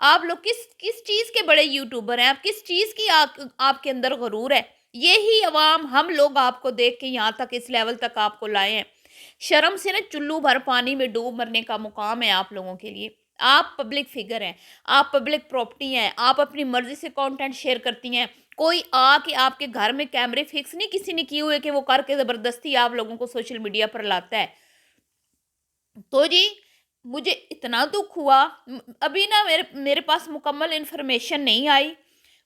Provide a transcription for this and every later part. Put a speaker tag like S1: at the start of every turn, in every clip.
S1: آپ لوگ کس چیز کے بڑے یوٹیوبر ہیں؟ آپ کس چیز کی آپ کے اندر غرور ہے؟ یہی عوام، ہم لوگ آپ کو دیکھ کے یہاں تک اس لیول تک آپ کو لائے ہیں. شرم سے نا چلو بھر پانی میں ڈوب مرنے کا مقام ہے آپ لوگوں کے لیے. آپ پبلک فگر ہیں، آپ پبلک پراپرٹی ہیں، آپ اپنی مرضی سے کانٹینٹ شیئر کرتی ہیں. کوئی آ کے آپ کے گھر میں کیمرے فکس نہیں کسی نے کیے ہوئے کہ وہ کر کے زبردستی آپ لوگوں کو سوشل میڈیا پر لاتا ہے. تو جی مجھے اتنا دکھ ہوا. ابھی نا میرے پاس مکمل انفارمیشن نہیں آئی.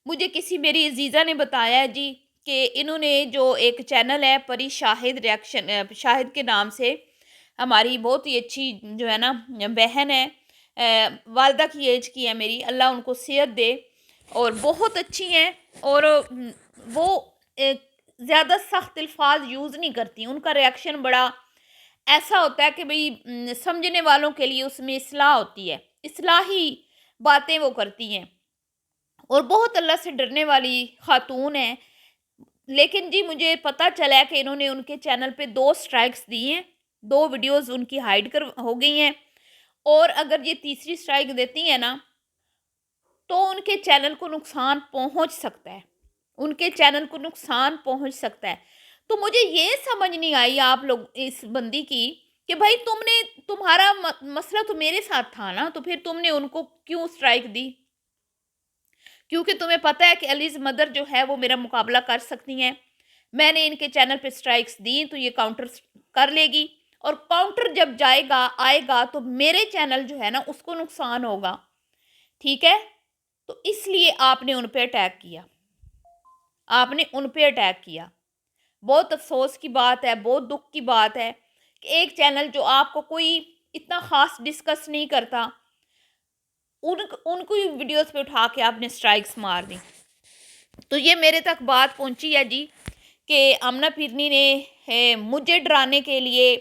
S1: مجھے کسی میری عزیزہ نے بتایا ہے جی کہ انہوں نے جو ایک چینل ہے پری شاہد ریاکشن، شاہد کے نام سے، ہماری بہت ہی اچھی جو ہے نا بہن ہے، والدہ کی ایج کی ہے میری، اللہ ان کو صحت دے، اور بہت اچھی ہیں. اور وہ زیادہ سخت الفاظ یوز نہیں کرتی. ان کا ریاکشن بڑا ایسا ہوتا ہے کہ بھئی سمجھنے والوں کے لیے اس میں اصلاح ہوتی ہے، اصلاحی باتیں وہ کرتی ہیں، اور بہت اللہ سے ڈرنے والی خاتون ہیں. لیکن جی مجھے پتہ چلا ہے کہ انہوں نے ان کے چینل پہ 2 سٹرائکس دی ہیں، 2 ویڈیوز ان کی ہائیڈ ہو گئی ہیں، اور اگر یہ تیسری سٹرائک دیتی ہیں نا تو ان کے چینل کو نقصان پہنچ سکتا ہے، ان کے چینل کو نقصان پہنچ سکتا ہے. تو مجھے یہ سمجھ نہیں آئی آپ لوگ اس بندی کی کہ بھائی تمہارا مسئلہ تو میرے ساتھ تھا نا، تو پھر تم نے ان کو کیوں سٹرائک دی؟ کیونکہ تمہیں پتہ ہے کہ علیز مدر جو ہے وہ میرا مقابلہ کر سکتی ہیں. میں نے ان کے چینل پہ سٹرائکس دی تو یہ کاؤنٹر کر لے گی، اور کاؤنٹر جب آئے گا تو میرے چینل جو ہے نا اس کو نقصان ہوگا. ٹھیک ہے؟ تو اس لیے آپ نے ان پہ اٹیک کیا، آپ نے ان پہ اٹیک کیا. بہت افسوس کی بات ہے، بہت دکھ کی بات ہے کہ ایک چینل جو آپ کو کوئی اتنا خاص ڈسکس نہیں کرتا، ان کو ویڈیوز پہ اٹھا کے آپ نے سٹرائکس مار دی. تو یہ میرے تک بات پہنچی ہے جی کہ آمنہ پیرنی نے مجھے ڈرانے کے لیے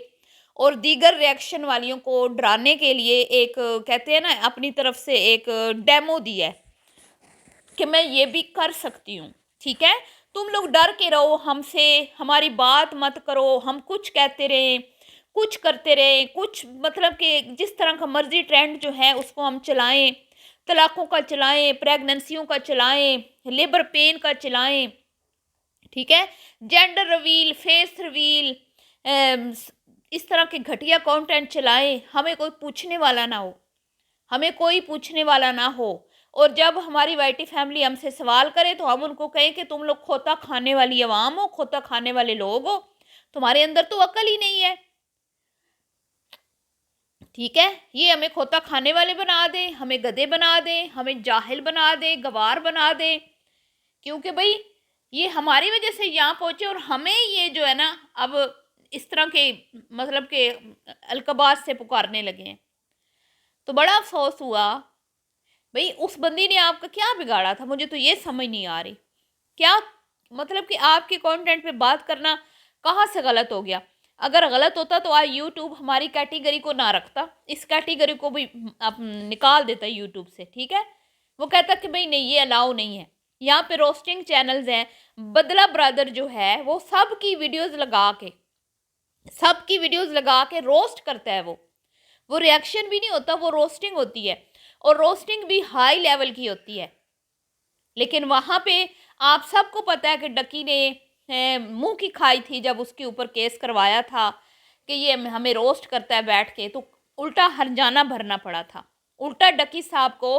S1: اور دیگر ریاکشن والیوں کو ڈرانے کے لیے ایک کہتے ہیں نا اپنی طرف سے ایک ڈیمو دی ہے کہ میں یہ بھی کر سکتی ہوں. ٹھیک ہے؟ تم لوگ ڈر کے رہو ہم سے، ہماری بات مت کرو، ہم کچھ کہتے رہیں، کچھ کرتے رہیں، کچھ مطلب کہ جس طرح کا مرضی ٹرینڈ جو ہے اس کو ہم چلائیں، طلاقوں کا چلائیں، پریگننسیوں کا چلائیں، لیبر پین کا چلائیں. ٹھیک ہے؟ جینڈر ریویل، فیس ریویل، اس طرح کے گھٹیا کانٹینٹ چلائیں، ہمیں کوئی پوچھنے والا نہ ہو، ہمیں کوئی پوچھنے والا نہ ہو. اور جب ہماری وائی ٹی فیملی ہم سے سوال کرے تو ہم ان کو کہیں کہ تم لوگ کھوتا کھانے والی عوام ہو، کھوتا کھانے والے لوگ ہو، تمہارے اندر تو عقل ہی نہیں ہے. ٹھیک ہے؟ یہ ہمیں کھوتا کھانے والے بنا دیں، ہمیں گدھے بنا دیں، ہمیں جاہل بنا دیں، گوار بنا دیں، کیونکہ بھئی یہ ہماری وجہ سے یہاں پہنچے اور ہمیں یہ جو ہے نا اب اس طرح کے مطلب کہ القابات سے پکارنے لگے ہیں. تو بڑا افسوس ہوا. بھئی اس بندی نے آپ کا کیا بگاڑا تھا؟ مجھے تو یہ سمجھ نہیں آ رہی. کیا مطلب کہ آپ کے کانٹینٹ پہ بات کرنا کہاں سے غلط ہو گیا؟ اگر غلط ہوتا تو آج یوٹیوب ہماری کیٹیگری کو نہ رکھتا، اس کیٹیگری کو بھی آپ نکال دیتا یوٹیوب سے. ٹھیک ہے؟ وہ کہتا کہ بھئی نہیں، یہ الاؤ نہیں ہے. یہاں پہ روسٹنگ چینلز ہیں، بدلہ برادر جو ہے وہ سب کی ویڈیوز لگا کے روسٹ کرتا ہے. وہ ریاکشن بھی نہیں ہوتا، وہ روسٹنگ ہوتی ہے، اور روسٹنگ بھی ہائی لیول کی ہوتی ہے. لیکن وہاں پہ آپ سب کو پتہ ہے کہ ڈکی نے منہ کی کھائی تھی جب اس کے اوپر کیس کروایا تھا کہ یہ ہمیں روسٹ کرتا ہے بیٹھ کے، تو الٹا ہرجانہ بھرنا پڑا تھا. الٹا ڈکی صاحب کو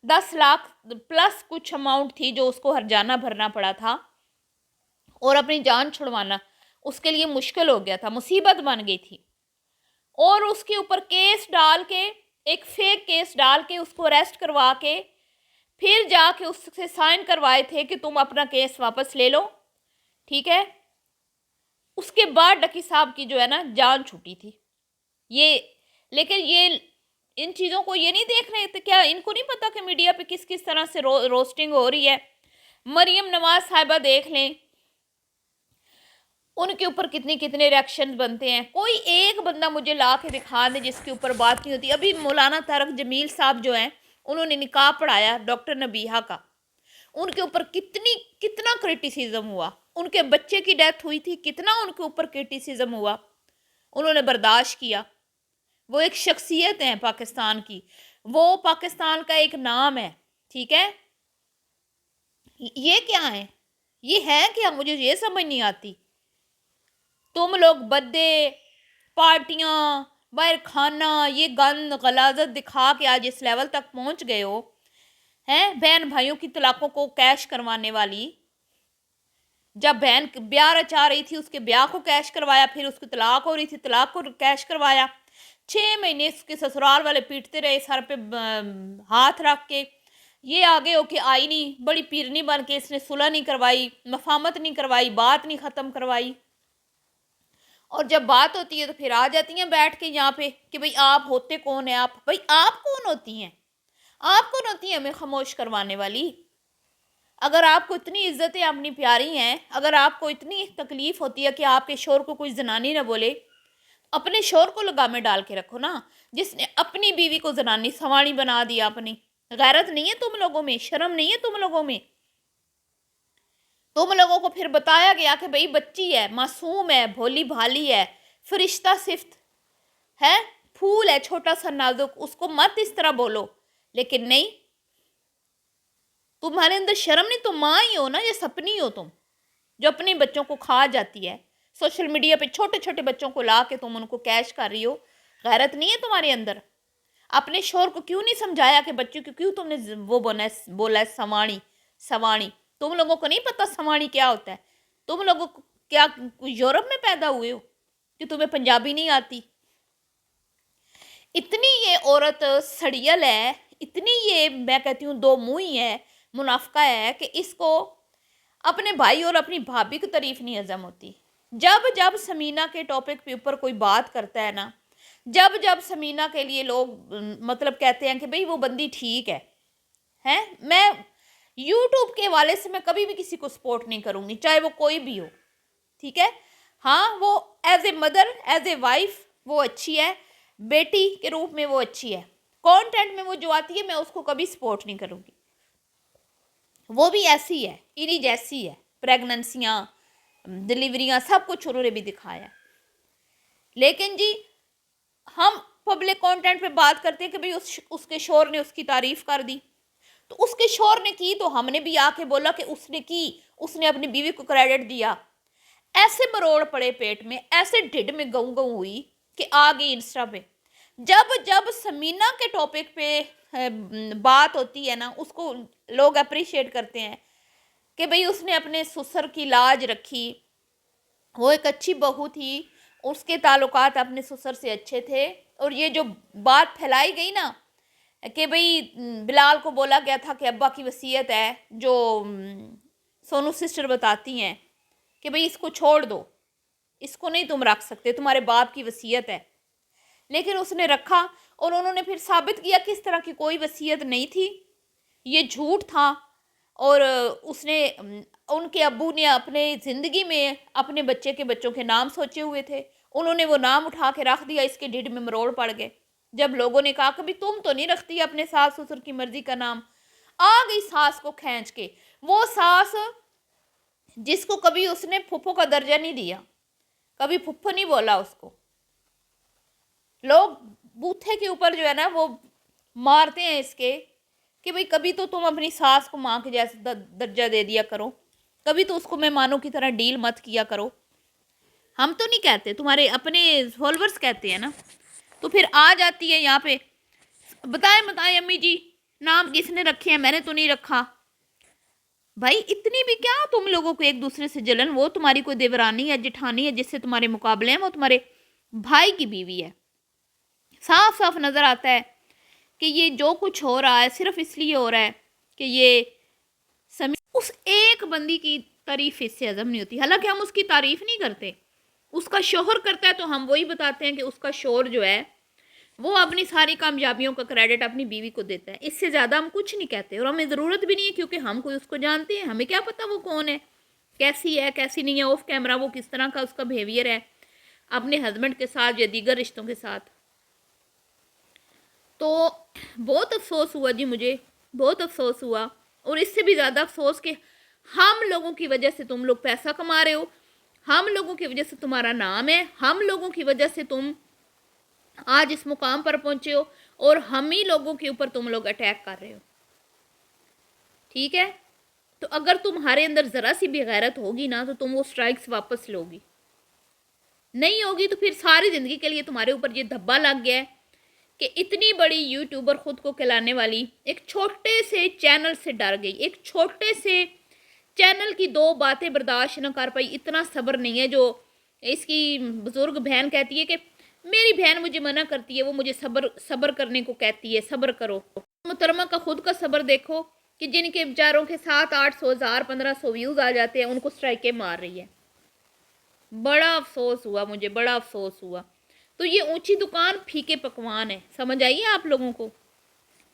S1: 10 لاکھ پلس کچھ اماؤنٹ تھی جو اس کو ہرجانہ بھرنا پڑا تھا، اور اپنی جان چھڑوانا اس کے لیے مشکل ہو گیا تھا، مصیبت بن گئی تھی. اور اس کے اوپر کیس ڈال کے، ایک فیک کیس ڈال کے اس کو اریسٹ کروا کے پھر جا کے اس سے سائن کروائے تھے کہ تم اپنا کیس واپس لے لو. ٹھیک ہے؟ اس کے بعد ڈکی صاحب کی جو ہے نا جان چھوٹی تھی. لیکن یہ ان چیزوں کو یہ نہیں دیکھ رہے تھے کیا؟ ان کو نہیں پتا کہ میڈیا پہ کس طرح سے روسٹنگ ہو رہی ہے؟ مریم نواز صاحبہ دیکھ لیں، ان کے اوپر کتنے ریاکشن بنتے ہیں. کوئی ایک بندہ مجھے لا کے دکھا دے جس کے اوپر بات نہیں ہوتی. ابھی مولانا طارق جمیل صاحب جو ہیں انہوں نے نکاح پڑھایا ڈاکٹر نبیہہ کا، ان کے اوپر کتنا کرٹیسزم ہوا. ان کے بچے کی ڈیتھ ہوئی تھی، کتنا ان کے اوپر کرٹیسزم ہوا، انہوں نے برداشت کیا. وہ ایک شخصیت ہیں پاکستان کی. وہ پاکستان کا ایک نام ہے، ٹھیک ہے؟ یہ کیا ہے؟ یہ ہے کیا؟ مجھے یہ سمجھ نہیں آتی۔ تم لوگ بدے، پارٹیاں، باہر کھانا، یہ گند غلاظت دکھا کے آج اس لیول تک پہنچ گئے ہو، ہیں؟ بہن بھائیوں کی طلاقوں کو کیش کروانے والی، جب بہن بیاہ رچا رہی تھی اس کے بیاہ کو کیش کروایا، پھر اس کی طلاق ہو رہی تھی طلاق کو کیش کروایا، 6 مہینے اس کے سسرال والے پیٹتے رہے سر پہ ہاتھ رکھ کے، یہ آگے ہو کے آئی نہیں، بڑی پیرنی بن کے اس نے صلح نہیں کروائی، مفاہمت نہیں کروائی، بات نہیں ختم کروائی، اور جب بات ہوتی ہے تو پھر آ جاتی ہیں بیٹھ کے یہاں پہ کہ بھئی آپ ہوتے کون ہیں؟ آپ بھئی آپ کون ہوتی ہیں؟ آپ کون ہوتی ہیں ہمیں خاموش کروانے والی؟ اگر آپ کو اتنی عزتیں اپنی پیاری ہیں، اگر آپ کو اتنی تکلیف ہوتی ہے کہ آپ کے شوہر کو کوئی زنانی نہ بولے، اپنے شوہر کو لگام میں ڈال کے رکھو نا، جس نے اپنی بیوی کو زنانی سوانی بنا دیا اپنی۔ غیرت نہیں ہے تم لوگوں میں؟ شرم نہیں ہے تم لوگوں میں؟ تم لوگوں کو پھر بتایا گیا کہ بھئی بچی ہے، معصوم ہے، بھولی بھالی ہے، فرشتہ صفت ہے، پھول ہے چھوٹا سا نازک، اس کو مت اس طرح بولو، لیکن نہیں، تمہارے اندر شرم نہیں؟ تم ماں ہی ہو نا یا سپنی ہو تم جو اپنے بچوں کو کھا جاتی ہے؟ سوشل میڈیا پہ چھوٹے چھوٹے بچوں کو لا کے تم ان کو کیش کر رہی ہو، غیرت نہیں ہے تمہارے اندر؟ اپنے شوہر کو کیوں نہیں سمجھایا کہ بچوں کو کیوں تم نے وہ بولا ہے سوانی سوانی؟ تم لوگوں کو نہیں پتہ سوانی کیا ہوتا ہے؟ تم لوگوں کو کیا یورپ میں پیدا ہوئے ہو کہ تمہیں پنجابی نہیں آتی؟ اتنی یہ عورت سڑیل ہے، اتنی یہ میں کہتی ہوں دو منہی ہے، منافقہ ہے کہ اس کو اپنے بھائی اور اپنی بھابھی کی تعریف نہیں ہضم ہوتی۔ جب جب سمینہ کے ٹاپک پہ اوپر کوئی بات کرتا ہے نا، جب جب سمینہ کے لیے لوگ مطلب کہتے ہیں کہ بھئی وہ بندی ٹھیک ہے، ہیں؟ میں یوٹیوب کے حوالے سے میں کبھی بھی کسی کو سپورٹ نہیں کروں گی، چاہے وہ کوئی بھی ہو، ٹھیک ہے؟ ہاں وہ as a mother, as a wife وہ اچھی ہے، بیٹی کے روپ میں وہ اچھی ہے، کانٹینٹ میں وہ جو آتی ہے میں اس کو کبھی سپورٹ نہیں کروں گی، وہ بھی ایسی ہے، انہی جیسی ہے، پریگننسیاں، ڈلیوریاں، سب کچھ انہوں نے بھی دکھایا۔ لیکن جی ہم پبلک کانٹینٹ پہ بات کرتے ہیں کہ بھئی اس کے شوہر نے اس کی تعریف کر دی، تو اس کے شوہر نے کی تو ہم نے بھی آ کے بولا کہ اس نے کی، اس نے اپنی بیوی کو کریڈٹ دیا۔ ایسے مروڑ پڑے پیٹ میں، ایسے ڈھڈ میں گوں گوں ہوئی کہ آ گئی انسٹا پہ۔ جب جب سمینہ کے ٹاپک پہ بات ہوتی ہے نا، اس کو لوگ اپریشیٹ کرتے ہیں کہ بھئی اس نے اپنے سسر کی لاج رکھی، وہ ایک اچھی بہو تھی، اس کے تعلقات اپنے سسر سے اچھے تھے، اور یہ جو بات پھیلائی گئی نا کہ بھئی بلال کو بولا گیا تھا کہ ابا کی وصیت ہے، جو سونو سسٹر بتاتی ہیں کہ بھئی اس کو چھوڑ دو، اس کو نہیں تم رکھ سکتے، تمہارے باپ کی وصیت ہے، لیکن اس نے رکھا، اور انہوں نے پھر ثابت کیا کہ اس طرح کی کوئی وصیت نہیں تھی، یہ جھوٹ تھا، اور اس نے ان کے ابو نے اپنے زندگی میں اپنے بچے کے بچوں کے نام سوچے ہوئے تھے، انہوں نے وہ نام اٹھا کے رکھ دیا، اس کے ڈھڈ میں مروڑ پڑ گئے۔ جب لوگوں نے کہا کہ بھی تم تو نہیں رکھتی اپنے ساس سسر کی مرضی کا نام، آ گئی ساس کو کھینچ کے، وہ ساس جس کو کبھی اس نے پھپھو کا درجہ نہیں دیا، کبھی پھپھو نہیں بولا اس کو، لوگ بوتھے کے اوپر جو ہے نا وہ مارتے ہیں اس کے کہ بھئی کبھی تو تم اپنی ساس کو ماں کے جیسے درجہ دے دیا کرو، کبھی تو اس کو مہمانوں کی طرح ڈیل مت کیا کرو۔ ہم تو نہیں کہتے، تمہارے اپنے فالورز کہتے ہیں نا۔ تو پھر آ جاتی ہے یہاں پہ، بتائیں امی جی نام کس نے رکھے ہیں، میں نے تو نہیں رکھا۔ بھائی اتنی بھی کیا تم لوگوں کو ایک دوسرے سے جلن؟ وہ تمہاری کوئی دیورانی ہے، جٹھانی ہے، جس سے تمہارے مقابلے ہیں، وہ تمہارے بھائی کی بیوی ہے۔ صاف صاف نظر آتا ہے کہ یہ جو کچھ ہو رہا ہے صرف اس لیے ہو رہا ہے کہ یہ اس ایک بندی کی تعریف اس سے ہضم نہیں ہوتی، حالانکہ ہم اس کی تعریف نہیں کرتے، اس کا شوہر کرتا ہے تو ہم وہی بتاتے ہیں کہ اس کا شوہر جو ہے وہ اپنی ساری کامیابیوں کا کریڈٹ اپنی بیوی کو دیتا ہے، اس سے زیادہ ہم کچھ نہیں کہتے، اور ہمیں ضرورت بھی نہیں ہے، کیونکہ ہم کوئی اس کو جانتے ہیں، ہمیں کیا پتہ وہ کون ہے، کیسی ہے کیسی نہیں ہے، آف کیمرہ وہ کس طرح کا اس کا بیہیویئر ہے اپنے ہسبینڈ کے ساتھ یا دیگر رشتوں کے ساتھ۔ تو بہت افسوس ہوا جی، مجھے بہت افسوس ہوا، اور اس سے بھی زیادہ افسوس کہ ہم لوگوں کی وجہ سے تم لوگ پیسہ کما رہے ہو، ہم لوگوں کی وجہ سے تمہارا نام ہے، ہم لوگوں کی وجہ سے تم آج اس مقام پر پہنچے ہو، اور ہم ہی لوگوں کے اوپر تم لوگ اٹیک کر رہے ہو. ٹھیک ہے؟ تو اگر تمہارے اندر ذرا سی بھی غیرت ہوگی نا تو تم وہ سٹرائکس واپس لوگی. نہیں ہوگی تو پھر ساری زندگی کے لیے تمہارے اوپر یہ دھبا لگ گیا ہے کہ اتنی بڑی یوٹیوبر خود کو کھلانے والی ایک چھوٹے سے چینل سے ڈر گئی. ایک چھوٹے سے چینل کی 2 باتیں برداشت نہ کر پائی. اتنا صبر نہیں ہے جو اس کی بزرگ بہن کہتی ہے کہ میری بہن مجھے منع کرتی ہے, وہ مجھے صبر کرنے کو کہتی ہے, صبر کرو. محترمہ کا خود کا صبر دیکھو کہ جن کے بیچاروں کے 700-800 1000 1500 ویوز آ جاتے ہیں ان کو سٹرائکیں مار رہی ہے. بڑا افسوس ہوا مجھے, بڑا افسوس ہوا. تو یہ اونچی دکان پھیکے پکوان ہے. سمجھ آئیے آپ لوگوں کو؟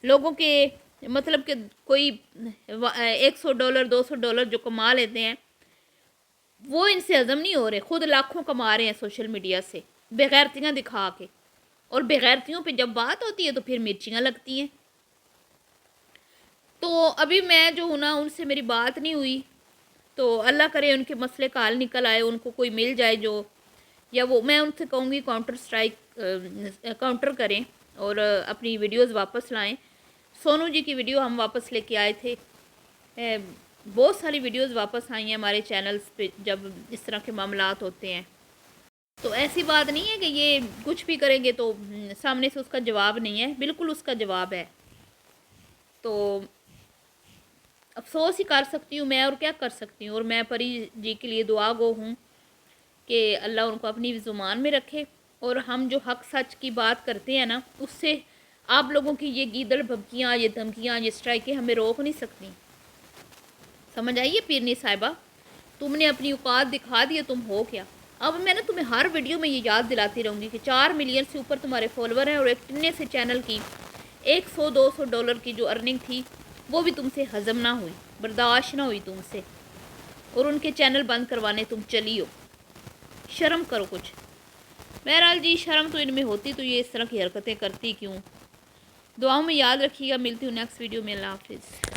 S1: لوگوں کے مطلب کہ کوئی $100 $200 جو کما لیتے ہیں وہ ان سے ہضم نہیں ہو رہے. خود لاکھوں کما رہے ہیں سوشل میڈیا سے بغیرتیاں دکھا کے, اور بغیرتیوں پہ جب بات ہوتی ہے تو پھر مرچیاں لگتی ہیں. تو ابھی میں جو ہوں نا ان سے میری بات نہیں ہوئی, تو اللہ کرے ان کے مسئلے کا حل نکل آئے, ان کو کوئی مل جائے جو, یا وہ میں ان سے کہوں گی کاؤنٹر کریں اور اپنی ویڈیوز واپس لائیں. سونو جی کی ویڈیو ہم واپس لے کے آئے تھے, بہت ساری ویڈیوز واپس آئی ہیں ہمارے چینلز پہ جب اس طرح کے معاملات ہوتے ہیں. تو ایسی بات نہیں ہے کہ یہ کچھ بھی کریں گے تو سامنے سے اس کا جواب نہیں ہے, بالکل اس کا جواب ہے. تو افسوس ہی کر سکتی ہوں میں, اور کیا کر سکتی ہوں. اور میں پری جی کے لیے دعا گو ہوں کہ اللہ ان کو اپنی زبان میں رکھے, اور ہم جو حق سچ کی بات کرتے ہیں نا اس سے آپ لوگوں کی یہ گیدڑ بھبکیاں, یہ دھمکیاں, یہ سٹرائکیں ہمیں روک نہیں سکتی. سمجھ آئیے پیرنی صاحبہ؟ تم نے اپنی اوقات دکھا دی, تم ہو کیا. اب میں نا تمہیں ہر ویڈیو میں یہ یاد دلاتی رہوں گی کہ 4 ملین سے اوپر تمہارے فالوور ہیں, اور ایک ٹنے سے چینل کی $100-200 کی جو ارننگ تھی وہ بھی تم سے ہضم نہ ہوئی, برداشت نہ ہوئی تم سے, اور ان کے چینل بند کروانے تم چلی ہو. شرم کرو کچھ. بہرحال جی, شرم تو ان میں ہوتی تو یہ اس طرح کی حرکتیں کرتی کیوں. دعاؤں میں یاد رکھیے گا. ملتی ہوں نیکسٹ ویڈیو میں. اللہ حافظ.